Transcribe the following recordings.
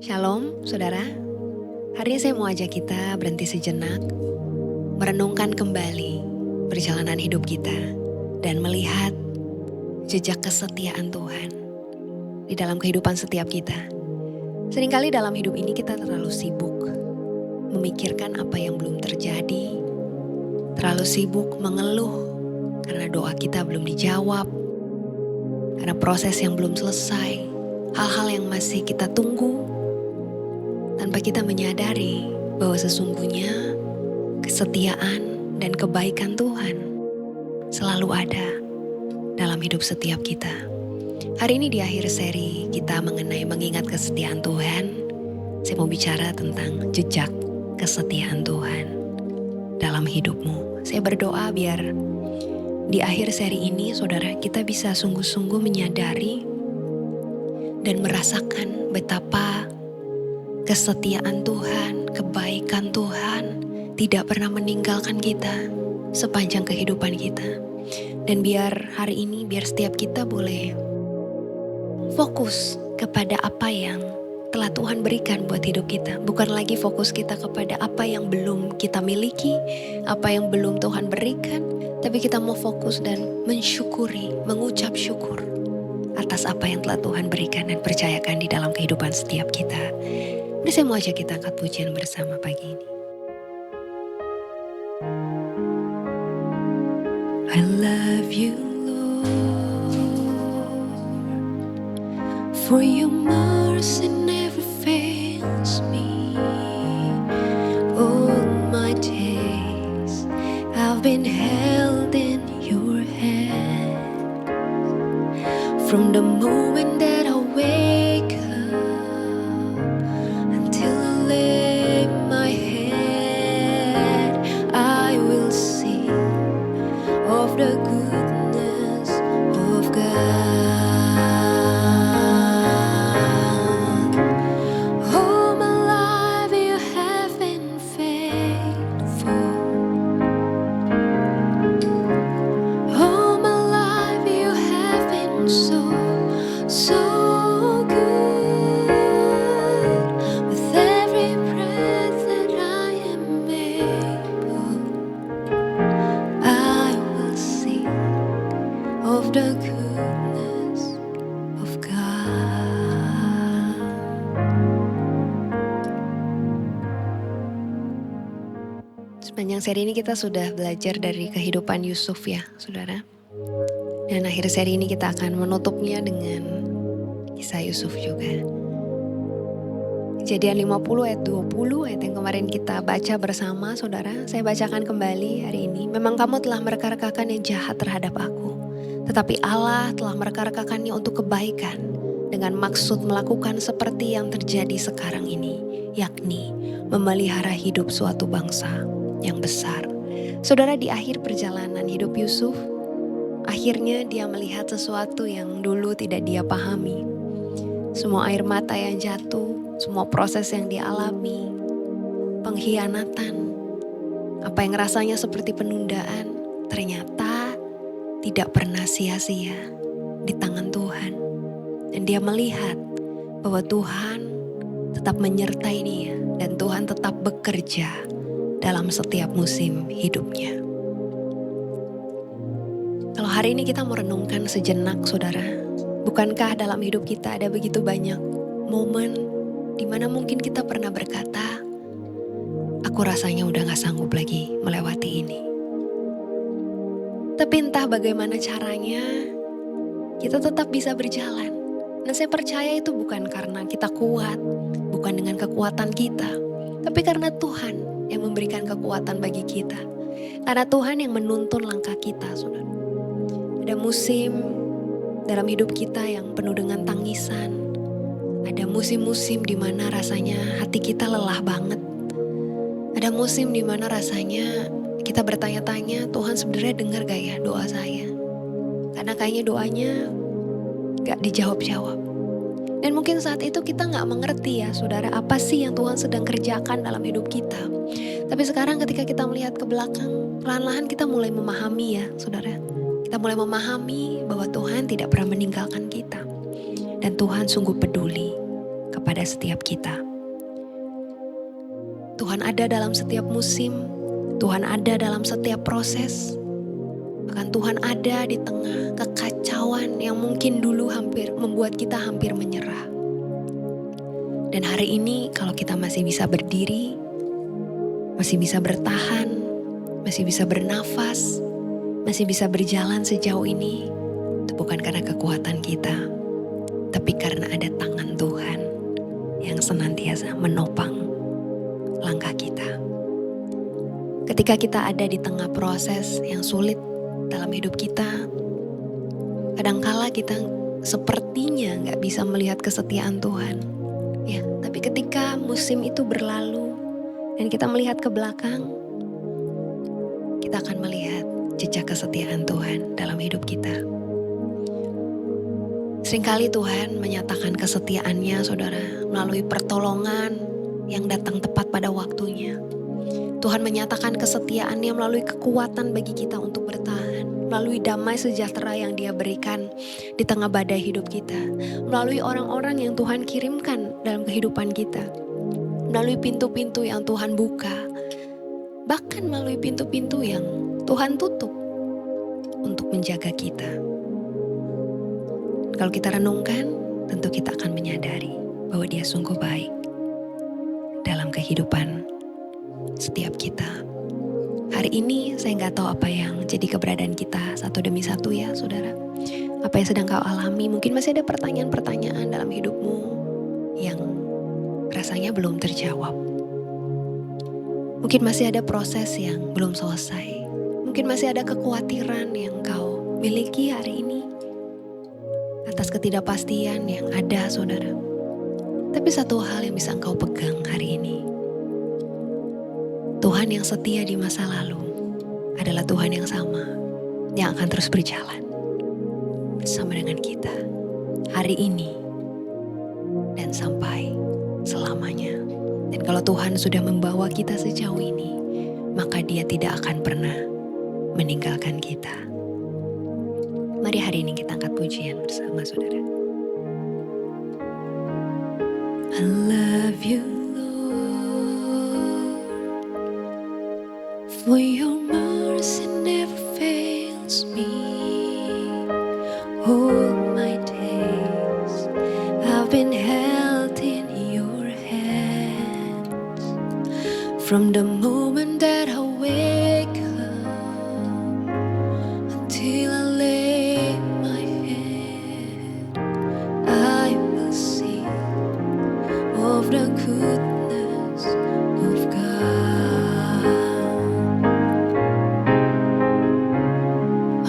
Shalom, saudara. Hari ini saya mau ajak kita berhenti sejenak, merenungkan kembali perjalanan hidup kita, dan melihat jejak kesetiaan Tuhan di dalam kehidupan setiap kita. Seringkali dalam hidup ini kita terlalu sibuk memikirkan apa yang belum terjadi, terlalu sibuk mengeluh karena doa kita belum dijawab, karena proses yang belum selesai, hal-hal yang masih kita tunggu, tanpa kita menyadari bahwa sesungguhnya kesetiaan dan kebaikan Tuhan selalu ada dalam hidup setiap kita. Hari ini di akhir seri kita mengenai mengingat kesetiaan Tuhan, saya mau bicara tentang jejak kesetiaan Tuhan dalam hidupmu. Saya berdoa biar di akhir seri ini saudara kita bisa sungguh-sungguh menyadari dan merasakan betapa kesetiaan Tuhan, kebaikan Tuhan tidak pernah meninggalkan kita sepanjang kehidupan kita. Dan biar hari ini, biar setiap kita boleh fokus kepada apa yang telah Tuhan berikan buat hidup kita. Bukan lagi fokus kita kepada apa yang belum kita miliki, apa yang belum Tuhan berikan. Tapi kita mau fokus dan mensyukuri, mengucap syukur atas apa yang telah Tuhan berikan dan percayakan di dalam kehidupan setiap kita. Ini saya mau ajak kita angkat pujian bersama pagi ini. I love you Lord, for your mercy never fails me. All my days I've been held in your hand. From the moment that I wake up until I lay my head, I will sing of the goodness of God. All my life you have been faithful. All my life you have been so good. With every breath that I am able, I will sing of the goodness of God. Sepanjang seri ini kita sudah belajar dari kehidupan Yusuf ya, saudara. Dan akhir seri ini kita akan menutupnya dengan kisah Yusuf juga. Kejadian 50 ayat 20, ayat yang kemarin kita baca bersama saudara. Saya bacakan kembali hari ini. Memang kamu telah mereka-rekakan yang jahat terhadap aku. Tetapi Allah telah mereka-rekakannya untuk kebaikan. Dengan maksud melakukan seperti yang terjadi sekarang ini. Yakni memelihara hidup suatu bangsa yang besar. Saudara, di akhir perjalanan hidup Yusuf, akhirnya dia melihat sesuatu yang dulu tidak dia pahami. Semua air mata yang jatuh, semua proses yang dialami, pengkhianatan, apa yang rasanya seperti penundaan, ternyata tidak pernah sia-sia di tangan Tuhan. Dan dia melihat bahwa Tuhan tetap menyertai dia dan Tuhan tetap bekerja dalam setiap musim hidupnya. Kalau hari ini kita mau renungkan sejenak saudara, bukankah dalam hidup kita ada begitu banyak momen di mana mungkin kita pernah berkata, aku rasanya udah gak sanggup lagi melewati ini. Tapi entah bagaimana caranya, kita tetap bisa berjalan. Dan saya percaya itu bukan karena kita kuat, bukan dengan kekuatan kita, tapi karena Tuhan yang memberikan kekuatan bagi kita. Karena Tuhan yang menuntun langkah kita, saudara. Ada musim dalam hidup kita yang penuh dengan tangisan. Ada musim-musim di mana rasanya hati kita lelah banget. Ada musim di mana rasanya kita bertanya-tanya, Tuhan sebenarnya dengar gak ya doa saya? Karena kayaknya doanya gak dijawab-jawab. Dan mungkin saat itu kita gak mengerti ya saudara, apa sih yang Tuhan sedang kerjakan dalam hidup kita. Tapi sekarang ketika kita melihat ke belakang, perlahan-lahan kita mulai memahami ya saudara. Kita mulai memahami bahwa Tuhan tidak pernah meninggalkan kita. Dan Tuhan sungguh peduli pada setiap kita. Tuhan ada dalam setiap musim, Tuhan ada dalam setiap proses. Bahkan Tuhan ada di tengah kekacauan yang mungkin dulu hampir membuat kita hampir menyerah. Dan hari ini kalau kita masih bisa berdiri, masih bisa bertahan, masih bisa bernafas, masih bisa berjalan sejauh ini, itu bukan karena kekuatan kita, tapi karena ada tangan Tuhan yang senantiasa menopang langkah kita. Ketika kita ada di tengah proses yang sulit dalam hidup kita, kadangkala kita sepertinya gak bisa melihat kesetiaan Tuhan. Ya, tapi ketika musim itu berlalu dan kita melihat ke belakang, kita akan melihat jejak kesetiaan Tuhan dalam hidup kita. Seringkali Tuhan menyatakan kesetiaannya, saudara, melalui pertolongan yang datang tepat pada waktunya. Tuhan menyatakan kesetiaannya melalui kekuatan bagi kita untuk bertahan, melalui damai sejahtera yang Dia berikan di tengah badai hidup kita, melalui orang-orang yang Tuhan kirimkan dalam kehidupan kita, melalui pintu-pintu yang Tuhan buka, bahkan melalui pintu-pintu yang Tuhan tutup untuk menjaga kita. Kalau kita renungkan, tentu kita akan menyadari bahwa Dia sungguh baik dalam kehidupan setiap kita. Hari ini saya nggak tahu apa yang jadi keberadaan kita satu demi satu ya saudara. Apa yang sedang kau alami, mungkin masih ada pertanyaan-pertanyaan dalam hidupmu yang rasanya belum terjawab. Mungkin masih ada proses yang belum selesai. Mungkin masih ada kekhawatiran yang kau miliki hari ini atas ketidakpastian yang ada saudara. Tapi satu hal yang bisa engkau pegang hari ini, Tuhan yang setia di masa lalu adalah Tuhan yang sama, yang akan terus berjalan bersama dengan kita hari ini dan sampai selamanya. Dan kalau Tuhan sudah membawa kita sejauh ini, maka Dia tidak akan pernah meninggalkan kita. Mari hari ini kita angkat pujian bersama saudara. I love you Lord, for your mercy never fails me. All my days I've been held in your hands. From the moment that I wake up until I lay my head, I will sing of the goodness of God.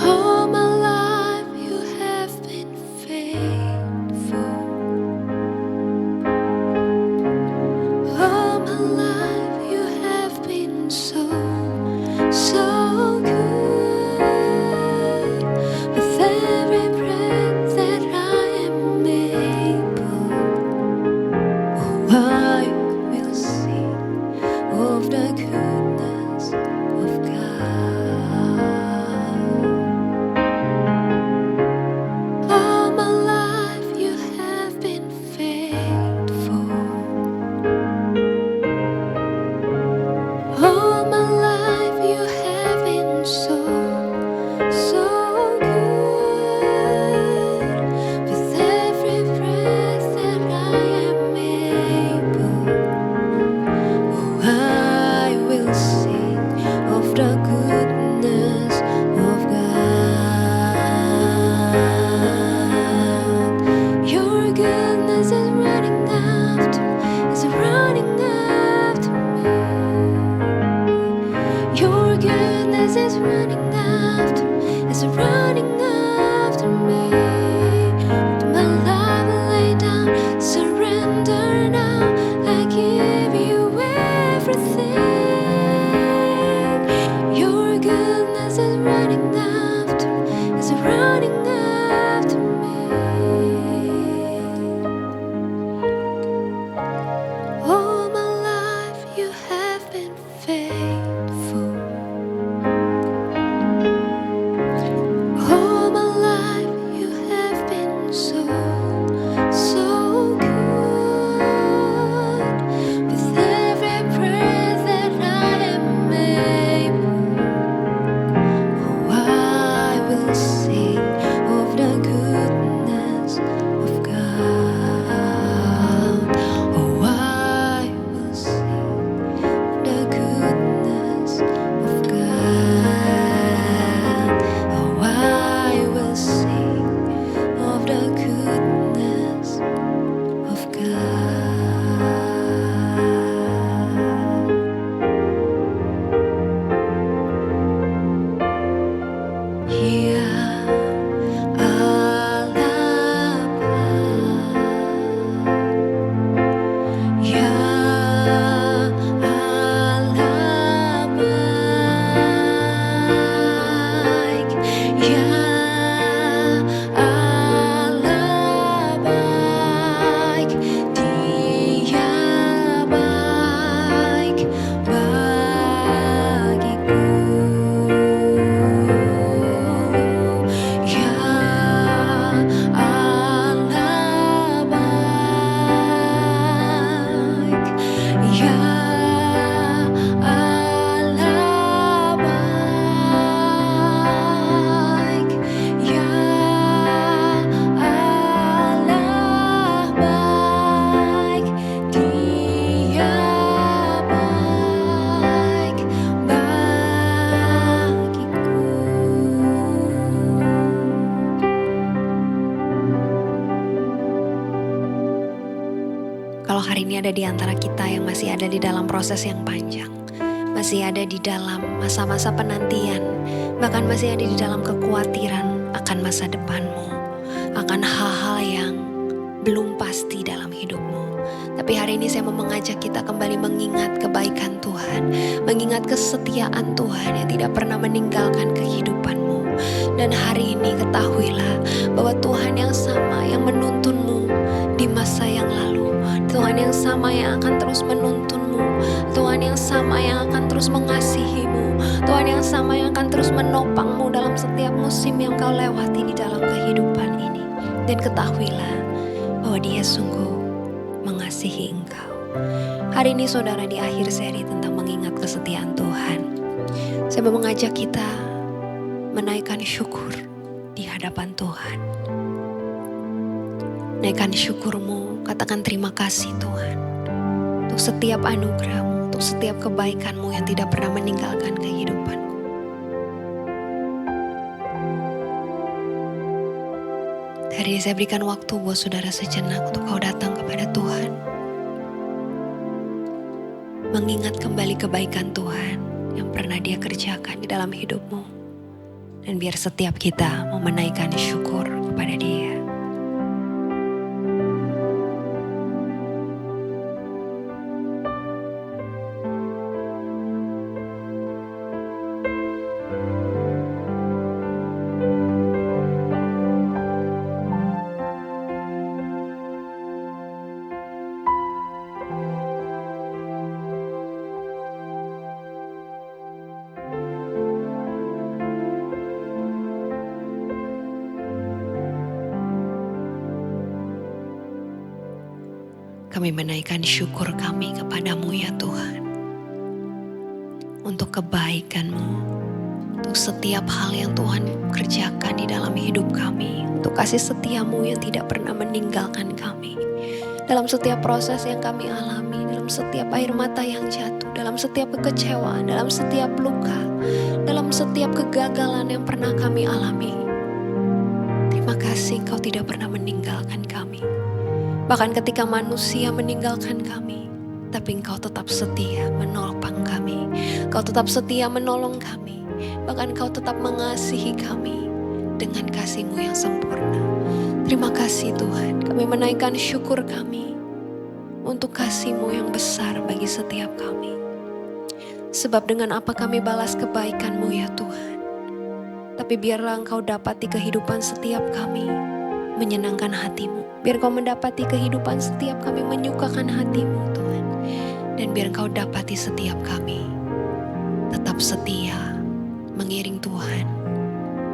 All my life you have been faithful. All my life you have been so, so good. With every breath that I am able, I will sing of the goodness of God. All my life you have been faithful. ini ada di antara kita yang masih ada di dalam proses yang panjang. Masih ada di dalam masa-masa penantian. Bahkan masih ada di dalam kekhawatiran akan masa depanmu. Akan hal-hal yang belum pasti dalam hidupmu. Tapi hari ini saya mau mengajak kita kembali mengingat kebaikan Tuhan. Mengingat kesetiaan Tuhan yang tidak pernah meninggalkan kehidupanmu. Dan hari ini ketahuilah bahwa Tuhan yang sama yang menuntunmu di masa yang lalu. Tuhan yang sama yang akan terus menuntunmu. Tuhan yang sama yang akan terus mengasihimu. Tuhan yang sama yang akan terus menopangmu dalam setiap musim yang kau lewati di dalam kehidupan ini. Dan ketahuilah bahwa Dia sungguh mengasihi engkau. Hari ini saudara di akhir seri tentang mengingat kesetiaan Tuhan. Saya mau mengajak kita menaikkan syukur di hadapan Tuhan. Naikkan syukurmu, katakan terima kasih Tuhan. Untuk setiap anugerah-Mu, untuk setiap kebaikan-Mu yang tidak pernah meninggalkan kehidupanku. Hari ini saya berikan waktu buat saudara sejenak untuk kau datang kepada Tuhan. Mengingat kembali kebaikan Tuhan yang pernah Dia kerjakan di dalam hidupmu. Dan biar setiap kita mau menaikkan syukur kepada Dia. Kami menaikkan syukur kami kepadamu ya Tuhan. Untuk kebaikan-Mu, untuk setiap hal yang Tuhan kerjakan di dalam hidup kami. Untuk kasih setia-Mu yang tidak pernah meninggalkan kami. Dalam setiap proses yang kami alami, dalam setiap air mata yang jatuh, dalam setiap kekecewaan, dalam setiap luka, dalam setiap kegagalan yang pernah kami alami. Terima kasih Kau tidak pernah meninggalkan kami. Bahkan ketika manusia meninggalkan kami, tapi Engkau tetap setia menopang kami. Kau tetap setia menolong kami. Bahkan Kau tetap mengasihi kami dengan kasih-Mu yang sempurna. Terima kasih Tuhan, kami menaikkan syukur kami untuk kasih-Mu yang besar bagi setiap kami. Sebab dengan apa kami balas kebaikan-Mu ya Tuhan. Tapi biarlah Engkau dapati kehidupan setiap kami menyenangkan hati-Mu. Biar Kau mendapati kehidupan setiap kami menyukakan hati-Mu Tuhan. Dan biar Kau dapati setiap kami tetap setia mengiring Tuhan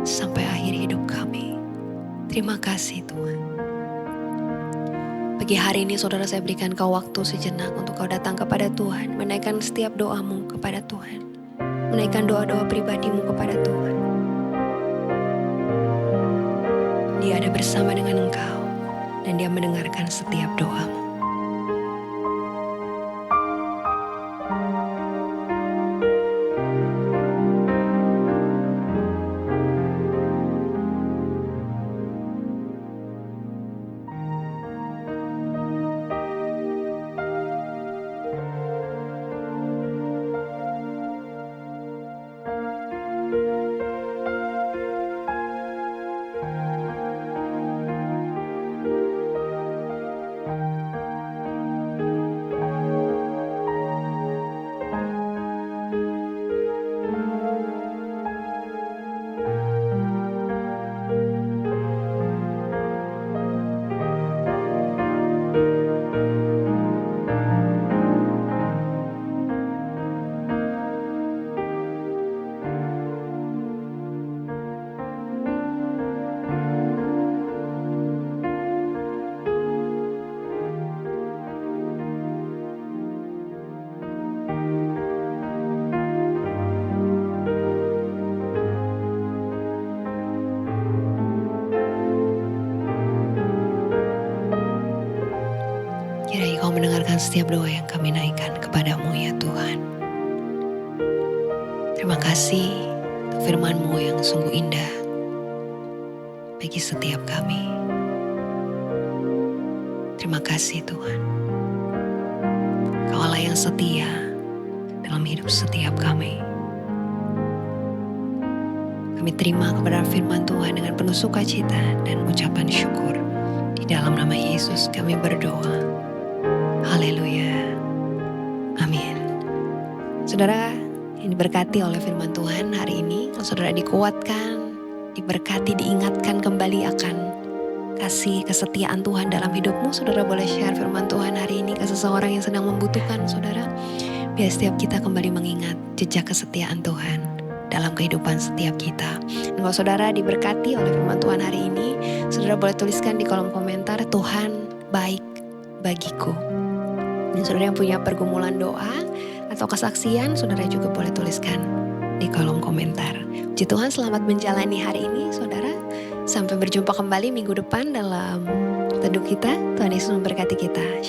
sampai akhir hidup kami. Terima kasih Tuhan. Pagi hari ini saudara saya berikan Kau waktu sejenak untuk Kau datang kepada Tuhan. Menaikkan setiap doa-Mu kepada Tuhan. Menaikkan doa-doa pribadi-Mu kepada Tuhan. Dia ada bersama dengan engkau dan Dia mendengarkan setiap doamu. Kiranya Kau mendengarkan setiap doa yang kami naikkan kepada-Mu ya Tuhan. Terima kasih untuk firman-Mu yang sungguh indah bagi setiap kami. Terima kasih Tuhan. yang setia dalam hidup setiap kami. Kami terima kebenaran firman Tuhan dengan penuh sukacita dan ucapan syukur. Di dalam nama Yesus kami berdoa. Haleluya. Amin. Saudara yang diberkati oleh firman Tuhan hari ini, saudara dikuatkan, diberkati, diingatkan kembali akan kasih kesetiaan Tuhan dalam hidupmu. Saudara boleh share firman Tuhan hari ini ke seseorang yang sedang membutuhkan, saudara. Biar setiap kita kembali mengingat jejak kesetiaan Tuhan dalam kehidupan setiap kita. Dan kalau saudara diberkati oleh firman Tuhan hari ini, saudara boleh tuliskan di kolom komentar, Tuhan baik bagiku. Dan saudara yang punya pergumulan doa atau kesaksian, saudara juga boleh tuliskan di kolom komentar. Puji Tuhan, selamat menjalani hari ini saudara. Sampai berjumpa kembali minggu depan dalam teduh kita. Tuhan Yesus memberkati kita.